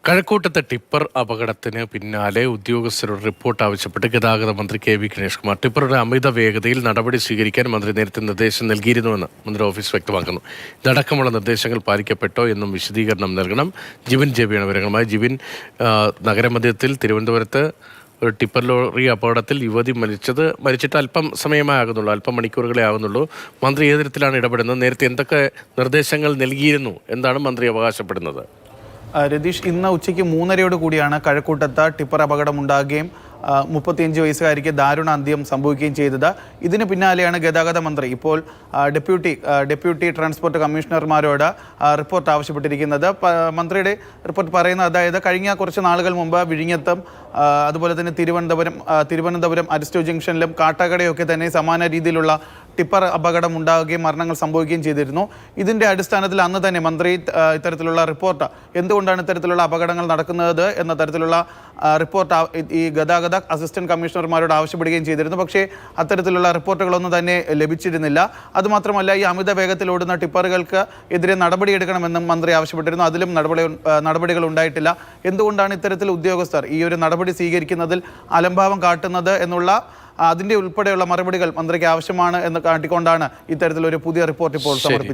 കഴക്കൂട്ടത്തെ tipper അപകടത്തിന് പിന്നാലെ ഉദ്യോഗസ്ഥരുടെ റിപ്പോർട്ട് ആവശ്യപ്പെട്ട് ഗതാഗത മന്ത്രി കെ.വി. ഗണേഷ് കുമാർ. ടിപ്പറുടെ അമിത വേഗതയിൽ നടപടി സ്വീകരിക്കാൻ മന്ത്രി നേരത്തെ നിർദ്ദേശം നൽകിയിരുന്നുവെന്ന് മന്ത്രി ഓഫീസ് വ്യക്തമാക്കുന്നു. ഇതടക്കമുള്ള നിർദ്ദേശങ്ങൾ പാലിക്കപ്പെട്ടോ എന്നും വിശദീകരണം നൽകണം. ജിബിൻ ജെബിയാണ് വിവരങ്ങളുമായി. ജിബിൻ, നഗരമധ്യത്തിൽ തിരുവനന്തപുരത്ത് ഒരു ടിപ്പർ ലോറി അപകടത്തിൽ യുവതി മരിച്ചിട്ട് അല്പം സമയമേ ആകുന്നുള്ളൂ, അല്പം മണിക്കൂറുകളെ ആകുന്നുള്ളൂ. മന്ത്രി ഏത് തരത്തിലാണ് ഇടപെടുന്നത്? നേരത്തെ എന്തൊക്കെ നിർദ്ദേശങ്ങൾ നൽകിയിരുന്നു? എന്താണ് മന്ത്രി അവകാശപ്പെടുന്നത്? രതീഷ്, ഇന്ന് ഉച്ചയ്ക്ക് 3:30 കൂടിയാണ് കഴക്കൂട്ടത്ത് ടിപ്പർ അപകടമുണ്ടാകുകയും 35 വയസ്സുകാരിക്ക് ദാരുണ അന്ത്യം സംഭവിക്കുകയും ചെയ്തത്. ഇതിന് പിന്നാലെയാണ് ഗതാഗത മന്ത്രി ഇപ്പോൾ ഡെപ്യൂട്ടി ട്രാൻസ്പോർട്ട് കമ്മീഷണർമാരോട് റിപ്പോർട്ട് ആവശ്യപ്പെട്ടിരിക്കുന്നത്. മന്ത്രിയുടെ റിപ്പോർട്ട് പറയുന്നത്, അതായത് കഴിഞ്ഞ കുറച്ച് നാളുകൾ മുമ്പ് വിഴിഞ്ഞത്തും അതുപോലെ തന്നെ തിരുവനന്തപുരം അരിസ്റ്റോ ജംഗ്ഷനിലും കാട്ടാക്കടയൊക്കെ തന്നെ സമാന രീതിയിലുള്ള ടിപ്പർ അപകടം ഉണ്ടാവുകയും മരണങ്ങൾ സംഭവിക്കുകയും ചെയ്തിരുന്നു. ഇതിൻ്റെ അടിസ്ഥാനത്തിൽ അന്ന് തന്നെ മന്ത്രി ഇത്തരത്തിലുള്ള റിപ്പോർട്ട്, എന്തുകൊണ്ടാണ് ഇത്തരത്തിലുള്ള അപകടങ്ങൾ നടക്കുന്നത് എന്ന തരത്തിലുള്ള റിപ്പോർട്ട് ഈ ഗതാഗത അസിസ്റ്റന്റ് കമ്മീഷണർമാരോട് ആവശ്യപ്പെടുകയും ചെയ്തിരുന്നു. പക്ഷേ അത്തരത്തിലുള്ള റിപ്പോർട്ടുകളൊന്നും തന്നെ ലഭിച്ചിരുന്നില്ല. അതുമാത്രമല്ല, ഈ അമിത വേഗത്തിൽ ഓടുന്ന ടിപ്പറുകൾക്ക് എതിരെ നടപടിയെടുക്കണമെന്നും മന്ത്രി ആവശ്യപ്പെട്ടിരുന്നു. അതിലും നടപടികൾ ഉണ്ടായിട്ടില്ല. എന്തുകൊണ്ടാണ് ഇത്തരത്തിൽ ഉദ്യോഗസ്ഥർ ഈ ഒരു നടപടി സ്വീകരിക്കുന്നതിൽ അലംഭാവം കാട്ടുന്നത് എന്നുള്ള അതിൻ്റെ ഉൾപ്പെടെയുള്ള മറുപടികൾ മന്ത്രിക്ക് ആവശ്യമാണ് എന്ന് കാട്ടിക്കൊണ്ടാണ് ഇത്തരത്തിലൊരു പുതിയ റിപ്പോർട്ട് ഇപ്പോൾ സമർപ്പിച്ചത്.